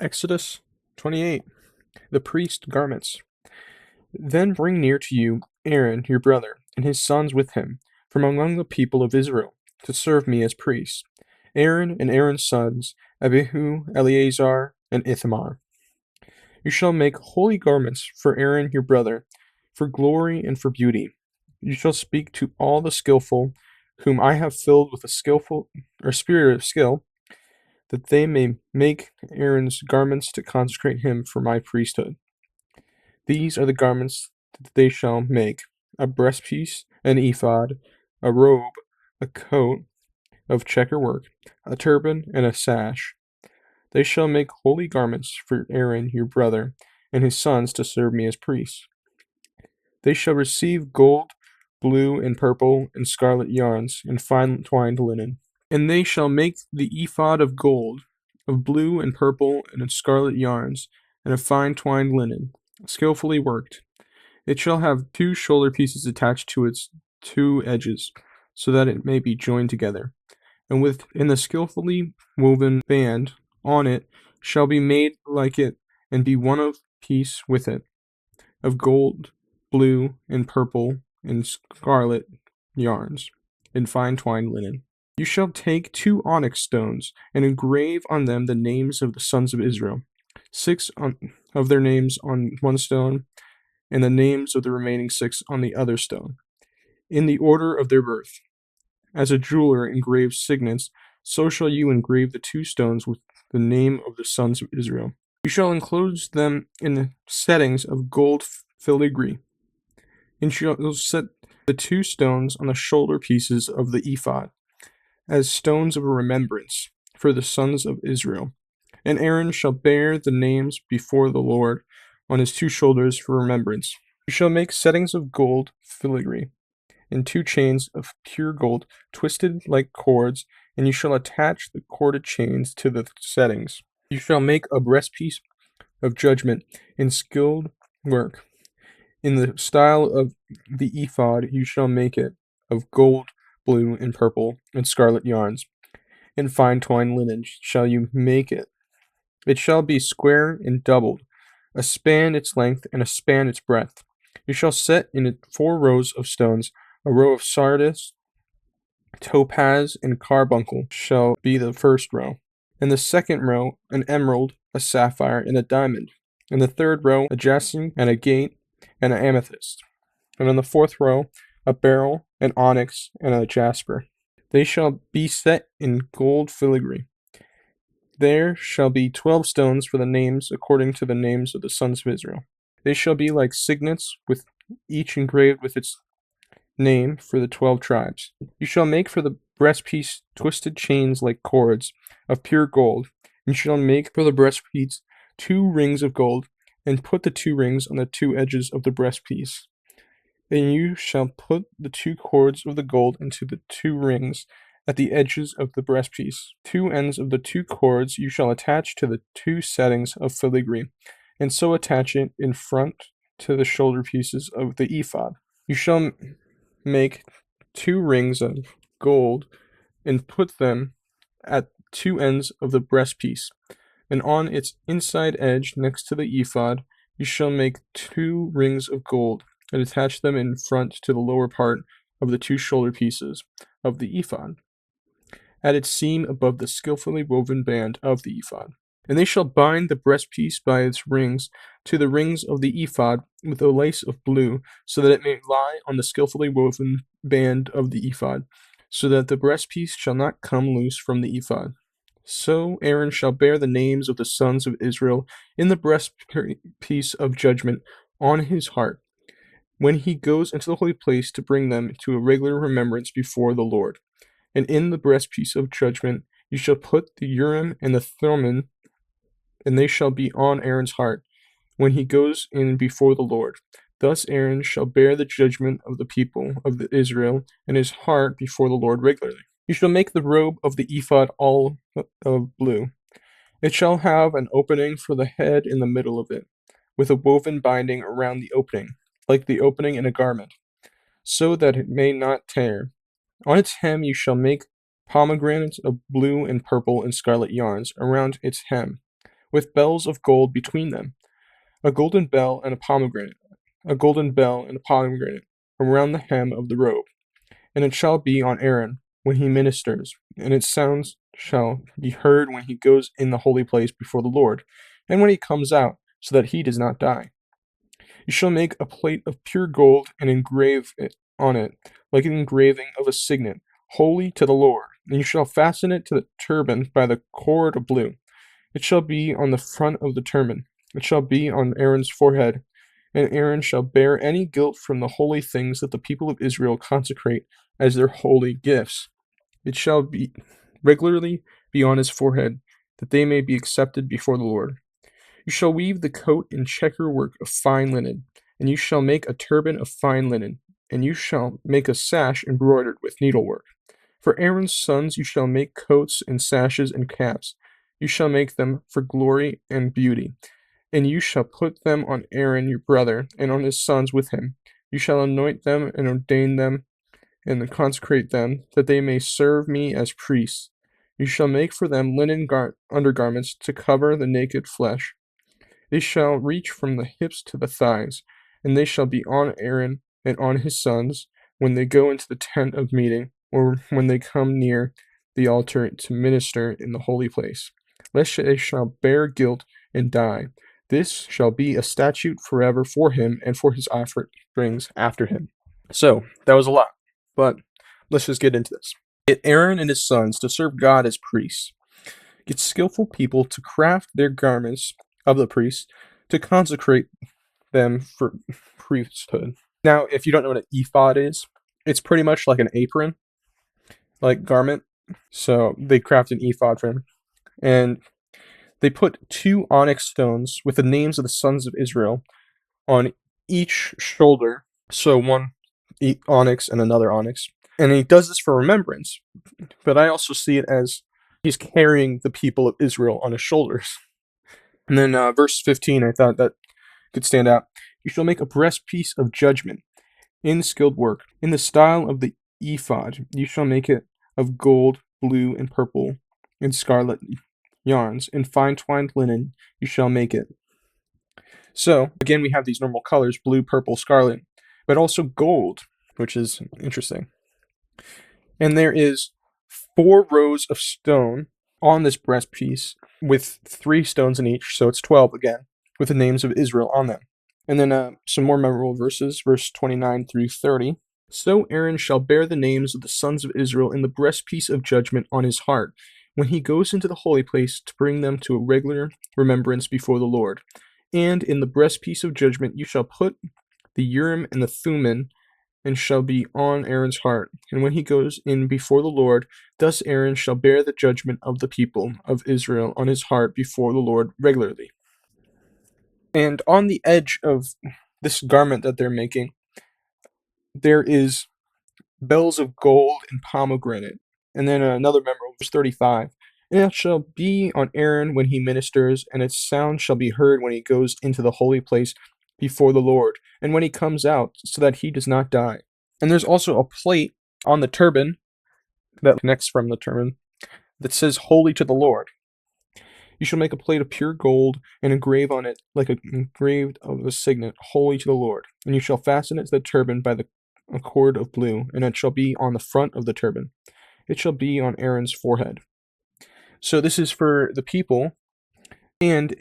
Exodus 28. The priest garments. Then bring near to you Aaron your brother, and his sons with him, from among the people of Israel, to serve me as priests. Aaron and Aaron's sons, Abihu, Eleazar, and Ithamar. You shall make holy garments for Aaron your brother, for glory and for beauty. You shall speak to all the skillful, whom I have filled with a spirit of skill, that they may make Aaron's garments to consecrate him for my priesthood. These are the garments that they shall make: a breastpiece, an ephod, a robe, a coat of checker work, a turban, and a sash. They shall make holy garments for Aaron your brother, and his sons to serve me as priests. They shall receive gold, blue, and purple, and scarlet yarns, and fine twined linen. And they shall make the ephod of gold, of blue and purple, and of scarlet yarns, and of fine twined linen, skillfully worked. It shall have 2 shoulder pieces attached to its 2 edges, so that it may be joined together. And within the skillfully woven band on it shall be made like it, and be one of piece with it, of gold, blue, and purple, and scarlet yarns, and fine twined linen. You shall take 2 onyx stones, and engrave on them the names of the sons of Israel, 6 of their names on one stone, and the names of the remaining 6 on the other stone, in the order of their birth. As a jeweler engraves signets, so shall you engrave the 2 stones with the name of the sons of Israel. You shall enclose them in the settings of gold filigree, and shall set the 2 stones on the shoulder pieces of the ephod, as stones of remembrance for the sons of Israel. And Aaron shall bear the names before the Lord on his 2 shoulders for remembrance. You shall make settings of gold filigree, and 2 chains of pure gold, twisted like cords, and you shall attach the corded chains to the settings. You shall make a breastpiece of judgment in skilled work. In the style of the ephod you shall make it, of gold, blue, and purple, and scarlet yarns, and fine twined linen shall you make it. It shall be square and doubled, a span its length, and a span its breadth. You shall set in it 4 rows of stones. A row of sardius, topaz, and carbuncle shall be the first row, and the second row an emerald, a sapphire, and a diamond, and the third row a jacinth, and agate, and an amethyst, and on the 4th row a beryl, an onyx, and a jasper. They shall be set in gold filigree. There shall be 12 stones for the names according to the names of the sons of Israel. They shall be like signets, with each engraved with its name for the 12 tribes. You shall make for the breastpiece twisted chains like cords of pure gold. You shall make for the breastpiece 2 rings of gold, and put the 2 rings on the 2 edges of the breastpiece. And you shall put the 2 cords of the gold into the 2 rings at the edges of the breastpiece. 2 ends of the 2 cords you shall attach to the 2 settings of filigree, and so attach it in front to the shoulder pieces of the ephod. You shall make 2 rings of gold, and put them at 2 ends of the breastpiece, and on its inside edge next to the ephod you shall make 2 rings of gold, and attach them in front to the lower part of the 2 shoulder pieces of the ephod, at its seam above the skillfully woven band of the ephod. And they shall bind the breastpiece by its rings to the rings of the ephod with a lace of blue, so that it may lie on the skillfully woven band of the ephod, so that the breastpiece shall not come loose from the ephod. So Aaron shall bear the names of the sons of Israel in the breastpiece of judgment on his heart, when he goes into the holy place to bring them to a regular remembrance before the Lord. And in the breastpiece of judgment you shall put the Urim and the Thummim, and they shall be on Aaron's heart when he goes in before the Lord. Thus Aaron shall bear the judgment of the people of Israel in his heart before the Lord regularly. You shall make the robe of the ephod all of blue. It shall have an opening for the head in the middle of it, with a woven binding around the opening, like the opening in a garment, so that it may not tear. On its hem you shall make pomegranates of blue and purple and scarlet yarns around its hem, with bells of gold between them, a golden bell and a pomegranate, a golden bell and a pomegranate around the hem of the robe. And it shall be on Aaron when he ministers, and its sounds shall be heard when he goes in the holy place before the Lord, and when he comes out, so that he does not die. You shall make a plate of pure gold and engrave it on it, like an engraving of a signet, holy to the Lord. And you shall fasten it to the turban by the cord of blue. It shall be on the front of the turban. It shall be on Aaron's forehead. And Aaron shall bear any guilt from the holy things that the people of Israel consecrate as their holy gifts. It shall be regularly be on his forehead, that they may be accepted before the Lord. You shall weave the coat in checker work of fine linen, and you shall make a turban of fine linen, and you shall make a sash embroidered with needlework. For Aaron's sons you shall make coats and sashes and caps. You shall make them for glory and beauty. And you shall put them on Aaron your brother, and on his sons with him. You shall anoint them and ordain them, and consecrate them, that they may serve me as priests. You shall make for them linen undergarments to cover the naked flesh. They shall reach from the hips to the thighs, and they shall be on Aaron and on his sons when they go into the tent of meeting, or when they come near the altar to minister in the holy place, lest they shall bear guilt and die. This shall be a statute forever for him and for his offerings after him. So, that was a lot, but let's just get into this. Get Aaron and his sons to serve God as priests. Get skillful people to craft their garments of the priests, to consecrate them for priesthood. Now, if you don't know what an ephod is, it's pretty much like an apron, like garment. So they craft an ephod for him. And they put 2 onyx stones with the names of the sons of Israel on each shoulder. So one onyx and another onyx. And he does this for remembrance. But I also see it as he's carrying the people of Israel on his shoulders. And then verse 15, I thought that could stand out. You shall make a breastpiece of judgment in skilled work, in the style of the ephod. You shall make it of gold, blue, and purple, and scarlet yarns. In fine twined linen you shall make it. So, again, we have these normal colors, blue, purple, scarlet, but also gold, which is interesting. And there is 4 rows of stone on this breastpiece, with 3 stones in each, so it's 12 again, with the names of Israel on them. And then some more memorable verses, verse 29 through 30. So Aaron shall bear the names of the sons of Israel in the breastpiece of judgment on his heart, when he goes into the holy place to bring them to a regular remembrance before the Lord. And in the breastpiece of judgment you shall put the Urim and the Thummim, and shall be on Aaron's heart. And when he goes in before the Lord, thus Aaron shall bear the judgment of the people of Israel on his heart before the Lord regularly. And on the edge of this garment that they're making, there is bells of gold and pomegranate. And then another memorable, verse 35. And it shall be on Aaron when he ministers, and its sound shall be heard when he goes into the holy place before the Lord, and when he comes out, so that he does not die. And there's also a plate on the turban that connects from the turban that says, Holy to the Lord. You shall make a plate of pure gold, and engrave on it like engraved of a signet, Holy to the Lord. And you shall fasten it to the turban by the cord of blue, and it shall be on the front of the turban. It shall be on Aaron's forehead. So this is for the people, and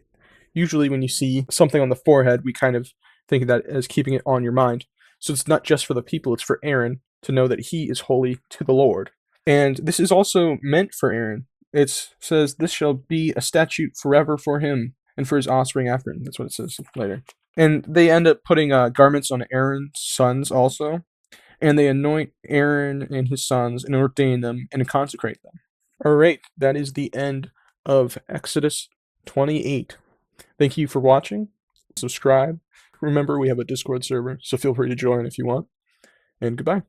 usually when you see something on the forehead, we kind of think of that as keeping it on your mind. So it's not just for the people, it's for Aaron to know that he is holy to the Lord. And this is also meant for Aaron. It says, this shall be a statute forever for him and for his offspring after him. That's what it says later. And they end up putting garments on Aaron's sons also. And they anoint Aaron and his sons and ordain them and consecrate them. All right, that is the end of Exodus 28. Thank you for watching. Subscribe. Remember, we have a Discord server, so feel free to join if you want. And goodbye.